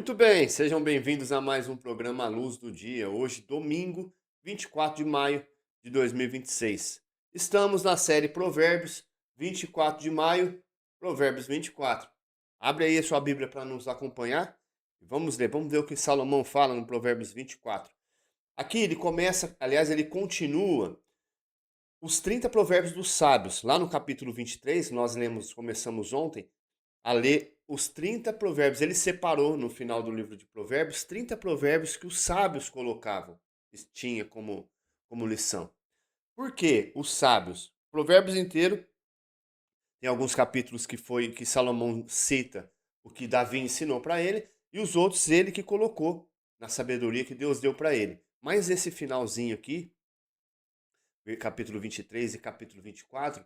Muito bem, sejam bem-vindos a mais um programa Luz do Dia. Hoje, domingo, 24 de maio de 2026. Estamos na série Provérbios, 24 de maio, Provérbios 24. Abre aí a sua Bíblia para nos acompanhar e vamos ver o que Salomão fala no Provérbios 24. Aqui ele começa, aliás, ele continua os 30 provérbios dos sábios. Lá no capítulo 23, começamos ontem a ler os 30 provérbios. Ele separou no final do livro de Provérbios 30 provérbios que os sábios colocavam, tinha como lição. Por que os sábios? Provérbios inteiro tem alguns capítulos que Salomão cita o que Davi ensinou para ele e os outros ele que colocou na sabedoria que Deus deu para ele. Mas esse finalzinho aqui, capítulo 23 e capítulo 24,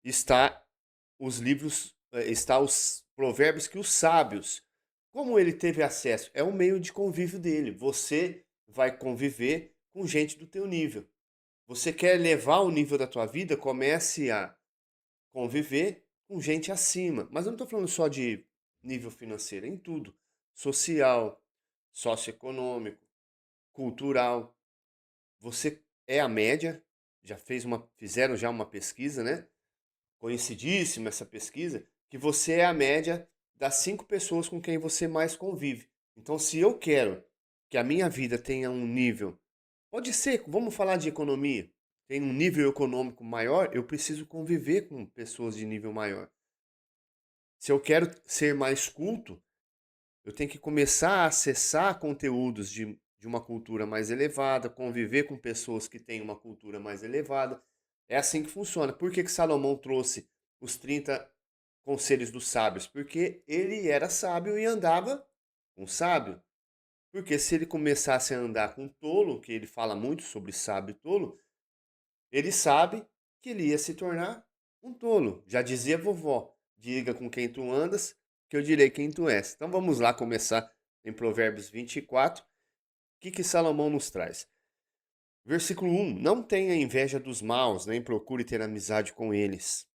está está os provérbios que os sábios, como ele teve acesso, é um meio de convívio dele. Você vai conviver com gente do teu nível. Você quer elevar o nível da tua vida, comece a conviver com gente acima. Mas eu não estou falando só de nível financeiro, é em tudo. Social, socioeconômico, cultural. Você é a média, fizeram já uma pesquisa, né? Conhecidíssima essa pesquisa, que você é a média das 5 pessoas com quem você mais convive. Então, se eu quero que a minha vida tenha um nível, pode ser, vamos falar de economia, tem um nível econômico maior, eu preciso conviver com pessoas de nível maior. Se eu quero ser mais culto, eu tenho que começar a acessar conteúdos de uma cultura mais elevada, conviver com pessoas que têm uma cultura mais elevada. É assim que funciona. Por que Salomão trouxe os 30 conselhos dos sábios? Porque ele era sábio e andava com sábio. Porque se ele começasse a andar com tolo, que ele fala muito sobre sábio e tolo, ele sabe que ele ia se tornar um tolo. Já dizia vovó: diga com quem tu andas, que eu direi quem tu és. Então vamos lá começar em Provérbios 24. O que Salomão nos traz? Versículo 1: Não tenha inveja dos maus, nem procure ter amizade com eles.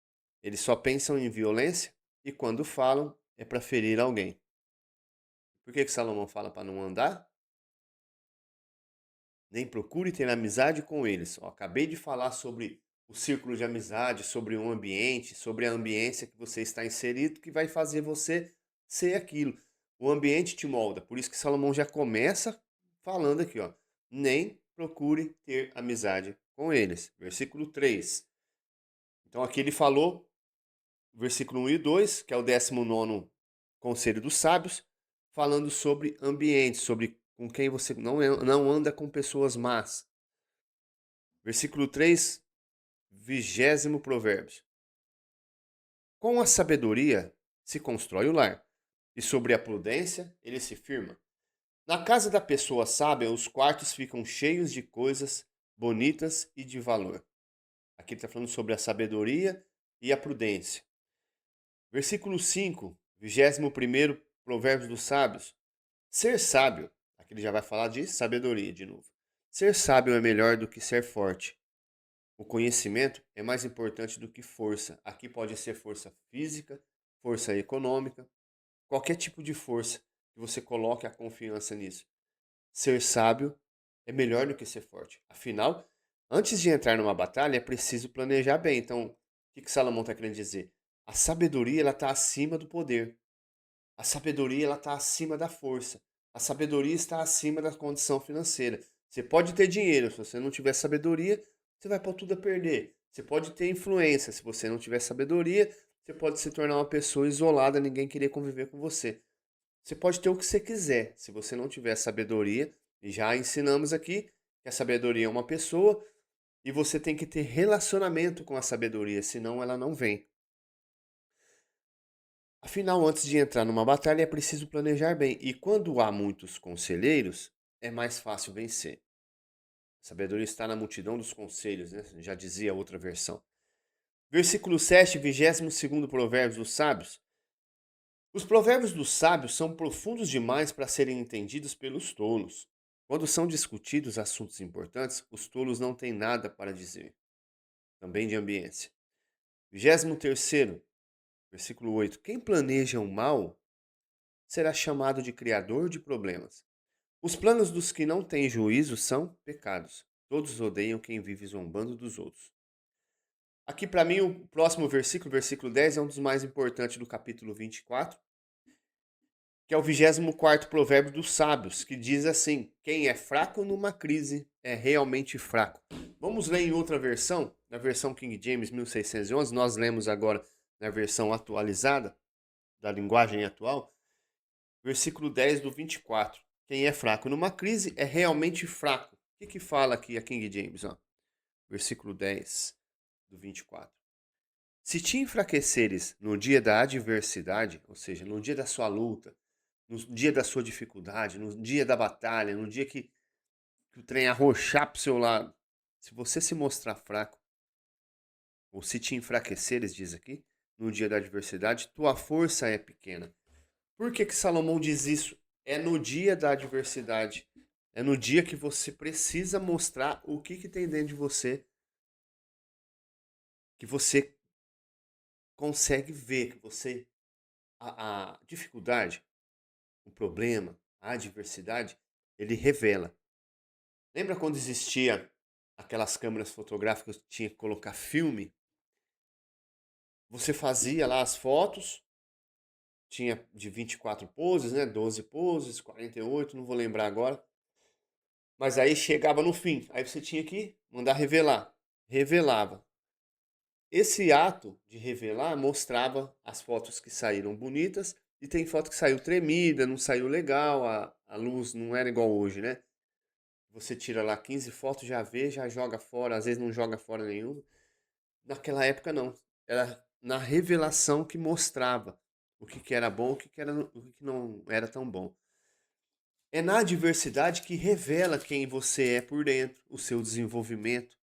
Eles só pensam em violência e quando falam é para ferir alguém. Por que Salomão fala para não andar? Nem procure ter amizade com eles. Ó, acabei de falar sobre o círculo de amizade, sobre o ambiente, sobre a ambiência que você está inserido, que vai fazer você ser aquilo. O ambiente te molda. Por isso que Salomão já começa falando aqui, ó. Nem procure ter amizade com eles. Versículo 3. Então aqui ele falou, versículo 1 e 2, que é o 19º conselho dos sábios, falando sobre ambiente, sobre com quem você não anda com pessoas más. Versículo 3, 20º Provérbios. Com a sabedoria se constrói o lar, e sobre a prudência ele se firma. Na casa da pessoa sábia, os quartos ficam cheios de coisas bonitas e de valor. Aqui ele está falando sobre a sabedoria e a prudência. Versículo 5, 21º Provérbios dos Sábios. Ser sábio, aqui ele já vai falar de sabedoria de novo. Ser sábio é melhor do que ser forte. O conhecimento é mais importante do que força. Aqui pode ser força física, força econômica, qualquer tipo de força que você coloque a confiança nisso. Ser sábio é melhor do que ser forte. Afinal, antes de entrar numa batalha, é preciso planejar bem. Então, o que Salomão está querendo dizer? A sabedoria ela está acima do poder. A sabedoria ela está acima da força. A sabedoria está acima da condição financeira. Você pode ter dinheiro, se você não tiver sabedoria, você vai pôr tudo a perder. Você pode ter influência, se você não tiver sabedoria, você pode se tornar uma pessoa isolada, ninguém querer conviver com você. Você pode ter o que você quiser, se você não tiver sabedoria, e já ensinamos aqui que a sabedoria é uma pessoa e você tem que ter relacionamento com a sabedoria, senão ela não vem. Afinal, antes de entrar numa batalha é preciso planejar bem, e quando há muitos conselheiros, é mais fácil vencer. A sabedoria está na multidão dos conselhos, né? Já dizia outra versão. Versículo 7, 22º Provérbios dos Sábios. Os provérbios dos sábios são profundos demais para serem entendidos pelos tolos. Quando são discutidos assuntos importantes, os tolos não têm nada para dizer. Também de ambiência. 23º, versículo 8. Quem planeja o mal será chamado de criador de problemas. Os planos dos que não têm juízo são pecados. Todos odeiam quem vive zombando dos outros. Aqui, para mim, o próximo versículo, versículo 10, é um dos mais importantes do capítulo 24, que é o 24º provérbio dos sábios, que diz assim: quem é fraco numa crise é realmente fraco. Vamos ler em outra versão, na versão King James 1611, nós lemos agora na versão atualizada, da linguagem atual, versículo 10 do 24. Quem é fraco numa crise é realmente fraco. O que fala aqui a King James? Ó? Versículo 10 do 24. Se te enfraqueceres no dia da adversidade, ou seja, no dia da sua luta, no dia da sua dificuldade, no dia da batalha, no dia que o trem arrochar pro seu lado, se você se mostrar fraco, ou se te enfraqueceres, diz aqui, no dia da adversidade, tua força é pequena. Por que Salomão diz isso? É no dia da adversidade. É no dia que você precisa mostrar o que tem dentro de você, que você consegue ver, que você a dificuldade, o problema, a adversidade, ele revela. Lembra quando existia aquelas câmeras fotográficas que tinha que colocar filme? Você fazia lá as fotos, tinha de 24 poses, né? 12 poses, 48, não vou lembrar agora. Mas aí chegava no fim, aí você tinha que mandar revelar. Revelava. Esse ato de revelar mostrava as fotos que saíram bonitas e tem foto que saiu tremida, não saiu legal, a luz não era igual hoje, né? Você tira lá 15 fotos, já vê, já joga fora, às vezes não joga fora nenhuma. Naquela época não. Era na revelação que mostrava o que era bom, o que não era tão bom. É na adversidade que revela quem você é por dentro, o seu desenvolvimento,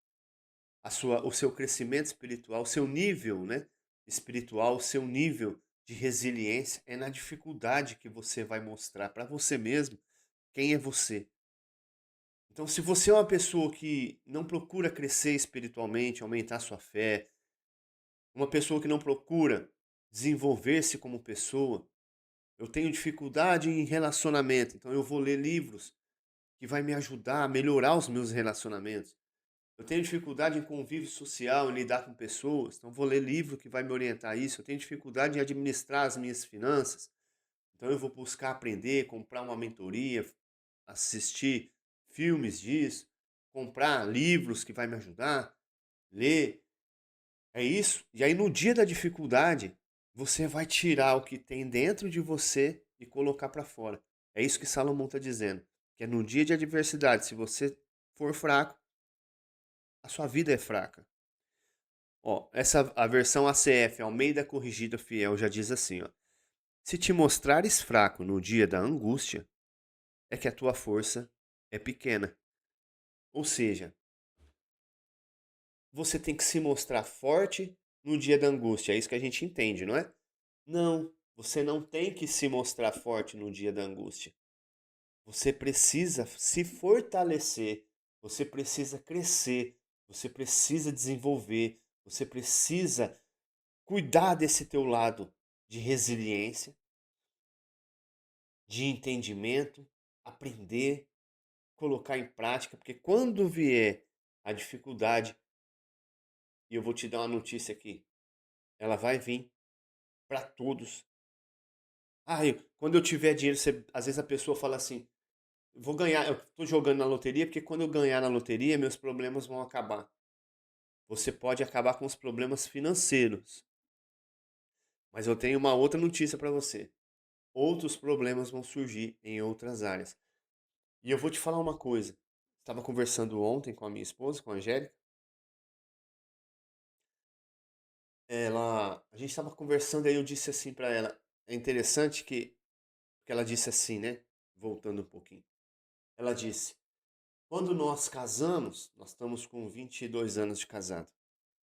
o seu crescimento espiritual, o seu nível, né, espiritual, o seu nível de resiliência. É na dificuldade que você vai mostrar para você mesmo quem é você. Então, se você é uma pessoa que não procura crescer espiritualmente, aumentar sua fé, uma pessoa que não procura desenvolver-se como pessoa, eu tenho dificuldade em relacionamento, então eu vou ler livros que vai me ajudar a melhorar os meus relacionamentos. Eu tenho dificuldade em convívio social, em lidar com pessoas, então vou ler livro que vai me orientar a isso. Eu tenho dificuldade em administrar as minhas finanças, então eu vou buscar aprender, comprar uma mentoria, assistir filmes disso, comprar livros que vai me ajudar, ler. É isso. E aí no dia da dificuldade, você vai tirar o que tem dentro de você e colocar para fora. É isso que Salomão está dizendo, que é no dia de adversidade, se você for fraco, a sua vida é fraca. Ó, a versão ACF, Almeida Corrigida Fiel, já diz assim, ó: se te mostrares fraco no dia da angústia, é que a tua força é pequena. Ou seja, você tem que se mostrar forte no dia da angústia. É isso que a gente entende, não é? Não, você não tem que se mostrar forte no dia da angústia. Você precisa se fortalecer, você precisa crescer, você precisa desenvolver, você precisa cuidar desse teu lado de resiliência, de entendimento, aprender, colocar em prática, porque quando vier a dificuldade, e eu vou te dar uma notícia aqui, ela vai vir para todos. Quando eu tiver dinheiro, às vezes a pessoa fala assim: vou ganhar, eu tô jogando na loteria porque quando eu ganhar na loteria, meus problemas vão acabar. Você pode acabar com os problemas financeiros. Mas eu tenho uma outra notícia para você. Outros problemas vão surgir em outras áreas. E eu vou te falar uma coisa. Estava conversando ontem com a minha esposa, com a Angélica. A gente estava conversando e aí eu disse assim para ela, é interessante que ela disse assim, né? Voltando um pouquinho. Ela disse: quando nós casamos, nós estamos com 22 anos de casado.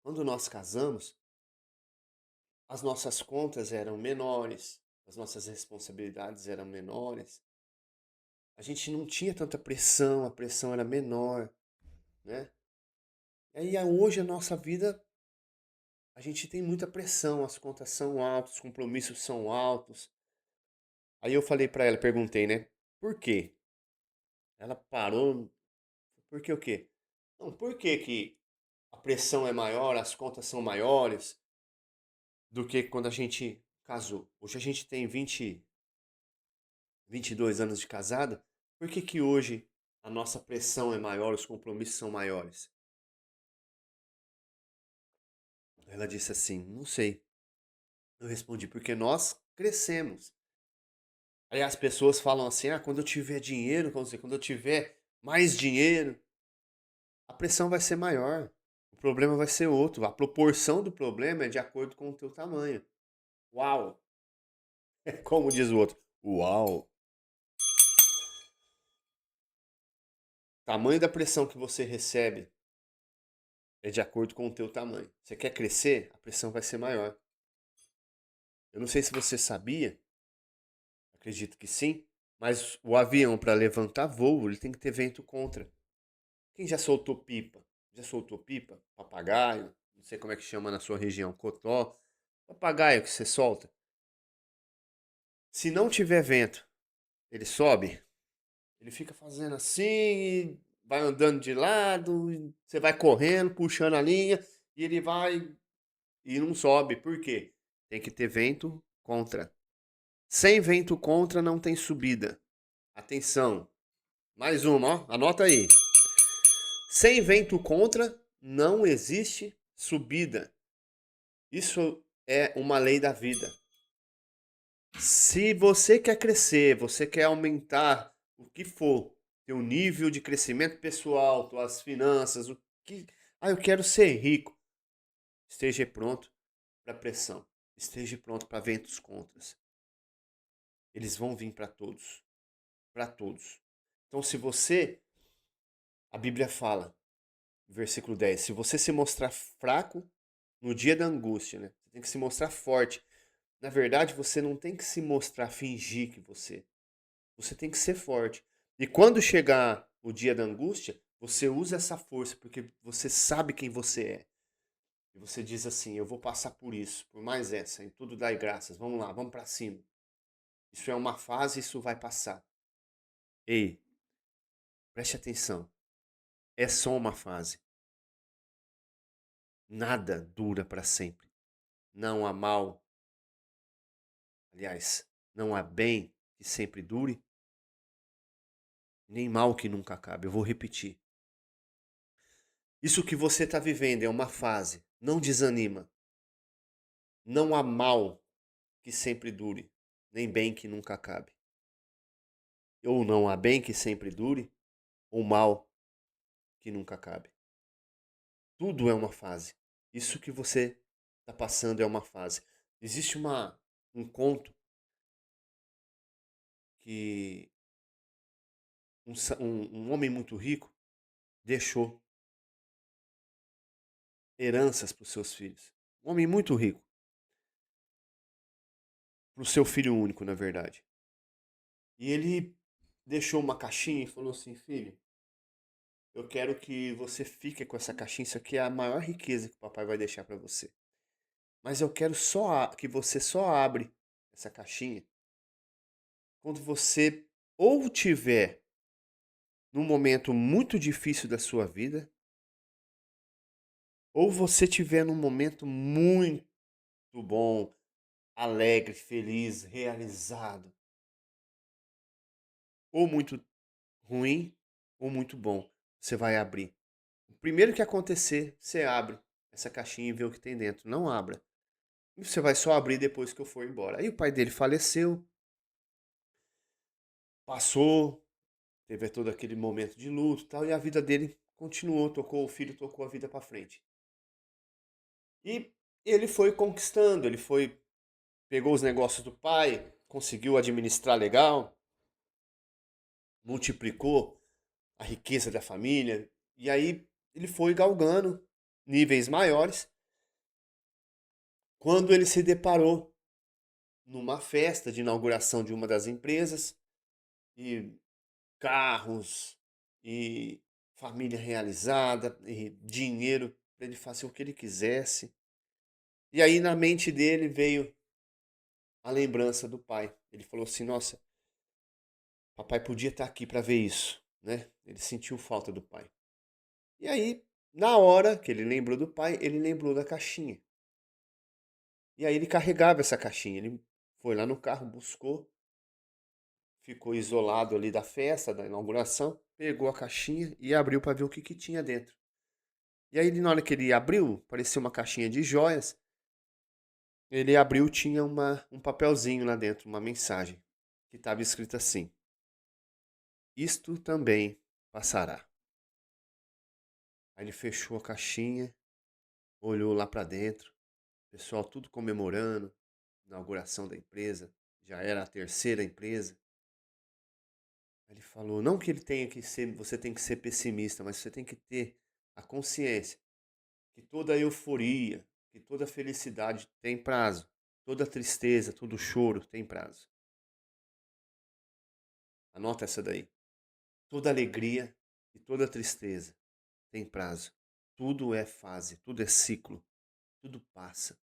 Quando nós casamos, as nossas contas eram menores, as nossas responsabilidades eram menores. A gente não tinha tanta pressão, a pressão era menor, né? E aí hoje a nossa vida, a gente tem muita pressão, as contas são altas, os compromissos são altos, Aí eu falei pra ela, perguntei, né? Por quê? Ela parou. Por que o quê? Não, por que que a pressão é maior, as contas são maiores do que quando a gente casou? Hoje a gente tem 22 anos de casado. Por que que hoje a nossa pressão é maior, os compromissos são maiores? Ela disse assim: não sei. Eu respondi: porque nós crescemos. Aí as pessoas falam assim: ah, quando eu tiver dinheiro, quando eu tiver mais dinheiro, a pressão vai ser maior. O problema vai ser outro. A proporção do problema é de acordo com o teu tamanho. Uau! Como diz o outro. Uau! Tamanho da pressão que você recebe é de acordo com o teu tamanho. Você quer crescer? A pressão vai ser maior. Eu não sei se você sabia, acredito que sim, mas o avião para levantar voo, ele tem que ter vento contra. Quem já soltou pipa? Já soltou pipa? Papagaio? Não sei como é que chama na sua região, cotó. Papagaio que você solta. Se não tiver vento, ele sobe, ele fica fazendo assim, e vai andando de lado, e você vai correndo, puxando a linha, e ele vai e não sobe. Por quê? Tem que ter vento contra. Sem vento contra não tem subida. Atenção. Mais uma, ó. Anota aí. Sem vento contra não existe subida. Isso é uma lei da vida. Se você quer crescer, você quer aumentar o que for, teu nível de crescimento pessoal, tuas finanças, o que, eu quero ser rico. Esteja pronto para pressão. Esteja pronto para ventos contras. Eles vão vir para todos, para todos. Então, se você, a Bíblia fala, versículo 10, se você se mostrar fraco no dia da angústia, né? Você tem que se mostrar forte. Na verdade, você não tem que se mostrar, fingir que você tem que ser forte. E quando chegar o dia da angústia, você usa essa força porque você sabe quem você é. E você diz assim: eu vou passar por isso, por mais essa, em tudo dai graças. Vamos lá, vamos para cima. Isso é uma fase, isso vai passar. Ei, preste atenção. É só uma fase. Nada dura para sempre. Não há mal, aliás, não há bem que sempre dure, nem mal que nunca acabe. Eu vou repetir. Isso que você está vivendo é uma fase. Não desanima. Não há mal que sempre dure, nem bem que nunca acabe. Ou não há bem que sempre dure, ou mal que nunca acabe. Tudo é uma fase. Isso que você está passando é uma fase. Existe um conto que um homem muito rico deixou heranças para os seus filhos. Um homem muito rico. Para o seu filho único, na verdade. E ele deixou uma caixinha e falou assim: filho, eu quero que você fique com essa caixinha. Isso aqui é a maior riqueza que o papai vai deixar para você. Mas eu quero que você só abre essa caixinha quando você ou tiver num momento muito difícil da sua vida, ou você tiver num momento muito bom, alegre, feliz, realizado, ou muito ruim, ou muito bom. Você vai abrir. O primeiro que acontecer, você abre essa caixinha e vê o que tem dentro. Não abra. E você vai só abrir depois que eu for embora. Aí o pai dele faleceu, passou, teve todo aquele momento de luto e tal, e a vida dele continuou, tocou o filho, tocou a vida para frente. E ele foi conquistando, pegou os negócios do pai, conseguiu administrar legal, multiplicou a riqueza da família, e aí ele foi galgando níveis maiores quando ele se deparou numa festa de inauguração de uma das empresas, e carros, e família realizada, e dinheiro para ele fazer o que ele quisesse. E aí na mente dele veio a lembrança do pai. Ele falou assim: nossa, papai podia estar aqui para ver isso, né? Ele sentiu falta do pai. E aí, na hora que ele lembrou do pai, ele lembrou da caixinha. E aí ele carregava essa caixinha. Ele foi lá no carro, buscou, ficou isolado ali da festa, da inauguração, pegou a caixinha e abriu para ver o que tinha dentro. E aí, na hora que ele abriu, parecia uma caixinha de joias. Ele abriu, tinha um papelzinho lá dentro, uma mensagem, que estava escrito assim: isto também passará. Aí ele fechou a caixinha, olhou lá para dentro, o pessoal tudo comemorando, inauguração da empresa, já era a terceira empresa. Aí ele falou, não que ele tenha que ser, você tem que ser pessimista, mas você tem que ter a consciência que toda euforia, que toda felicidade tem prazo, toda tristeza, todo choro tem prazo. Anota essa daí. Toda alegria e toda tristeza tem prazo. Tudo é fase, tudo é ciclo, tudo passa,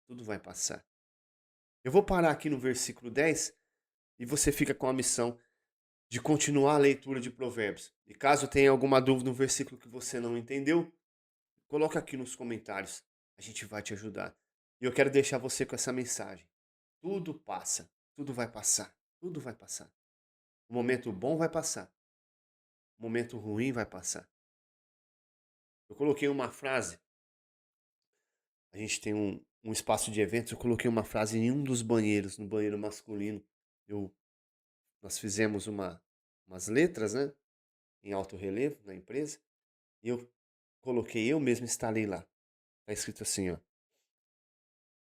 tudo vai passar. Eu vou parar aqui no versículo 10 e você fica com a missão de continuar a leitura de Provérbios. E caso tenha alguma dúvida no versículo que você não entendeu, coloca aqui nos comentários, a gente vai te ajudar. E eu quero deixar você com essa mensagem. Tudo passa, tudo vai passar, tudo vai passar. O momento bom vai passar, o momento ruim vai passar. Eu coloquei uma frase, a gente tem um espaço de eventos, eu coloquei uma frase em um dos banheiros, no banheiro masculino. Nós fizemos umas letras, né, em alto relevo na empresa, e eu mesmo instalei lá. Tá escrito assim, ó: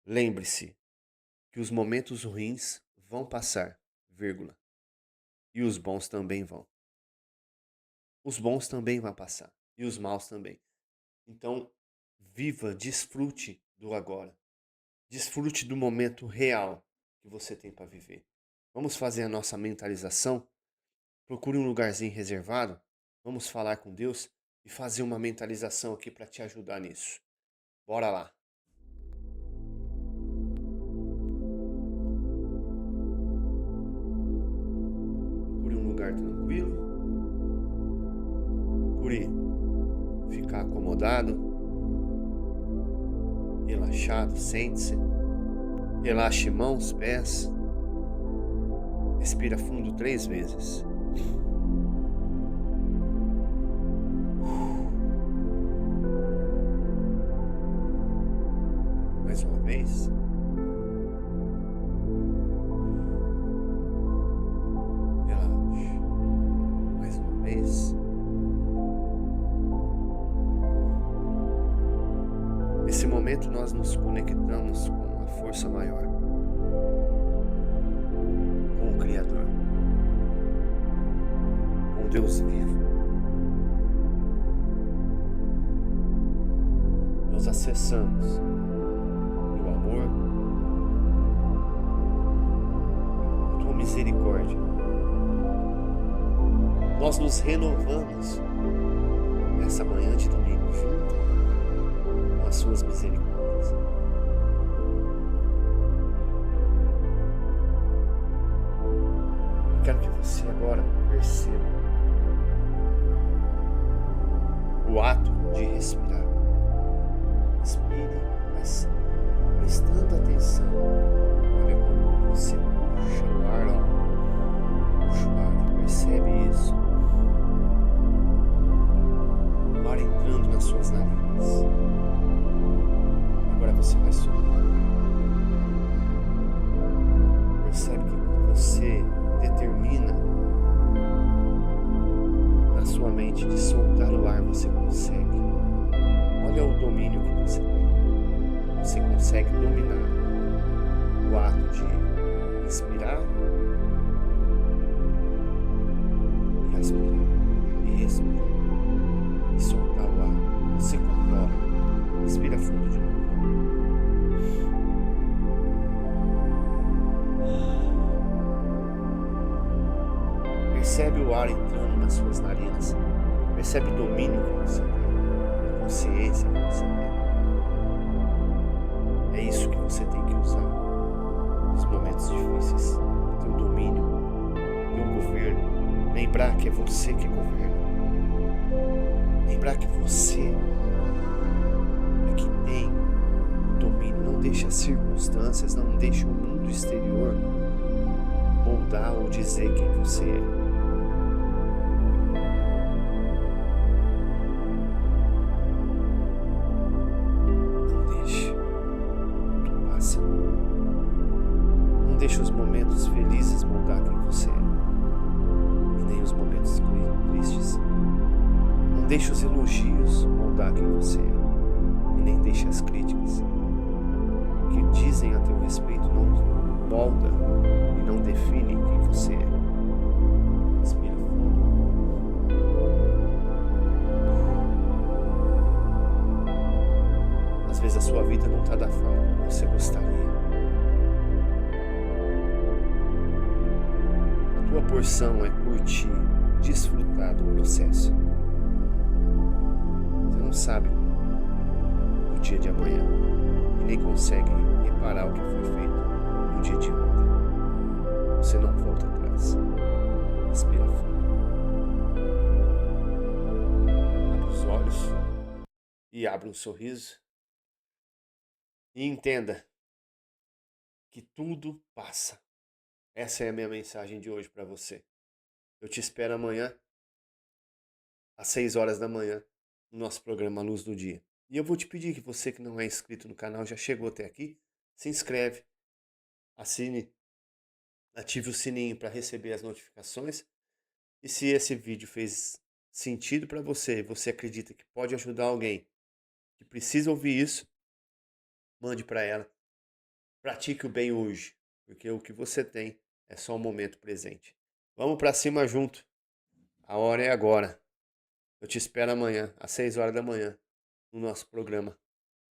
lembre-se que os momentos ruins vão passar, vírgula, e os bons também vão. Os bons também vão passar, e os maus também. Então, viva, desfrute do agora. Desfrute do momento real que você tem para viver. Vamos fazer a nossa mentalização? Procure um lugarzinho reservado. Vamos falar com Deus e fazer uma mentalização aqui para te ajudar nisso. Bora lá. Procure um lugar tranquilo. Procure ficar acomodado, relaxado, sente-se. Relaxe mãos, pés. Respira fundo 3 vezes. Mais uma vez. Relaxe. Mais uma vez. Nesse momento nós nos conectamos com a força maior, com o Criador, com Deus vivo. Nós acessamos o amor, a tua misericórdia. Nós nos renovamos nessa manhã de domingo junto com as suas misericórdias. Eu quero que você agora perceba o ato de respirar. Respire, mas prestando atenção. Olha como você puxa o ar, ó. Puxa o ar, percebe isso. O ar entrando nas suas narinas. Agora você vai soltar. Percebe que quando você determina na sua mente de soltar o ar, você consegue. Olha o domínio que você tem. Você consegue dominar o ato de inspirar e aspirar e respirar e soltar o ar. Você controla. Respira fundo de novo. Percebe o ar entrando nas suas narinas. Percebe o domínio que você tem. Consciência que você tem. É isso que você tem que usar. nos momentos difíceis, ter o domínio, ter o governo. Lembrar que é você que governa. Lembrar que você é que tem o domínio. Não deixe as circunstâncias, não deixe o mundo exterior moldar ou dizer quem você é. Não deixe os momentos felizes moldar quem você é, e nem os momentos tristes. Não deixe os elogios moldar quem você é, e nem deixe as críticas. O que dizem a teu respeito não molda e não define quem você é. Respira fundo. Às vezes a sua vida não está da forma como você gostaria. A tua porção é curtir, desfrutar do processo. Você não sabe o dia de amanhã e nem consegue reparar o que foi feito no dia de ontem. Você não volta atrás. Respira fundo. Abre os olhos e abre um sorriso. E entenda que tudo passa. Essa é a minha mensagem de hoje para você. Eu te espero amanhã, às 6 horas da manhã, no nosso programa Luz do Dia. E eu vou te pedir que você que não é inscrito no canal, já chegou até aqui, se inscreve, assine, ative o sininho para receber as notificações. E se esse vídeo fez sentido para você e você acredita que pode ajudar alguém que precisa ouvir isso, mande para ela. Pratique o bem hoje, porque o que você tem é só o momento presente. Vamos para cima junto. A hora é agora. Eu te espero amanhã, às 6 horas da manhã, no nosso programa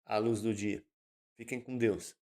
A Luz do Dia. Fiquem com Deus.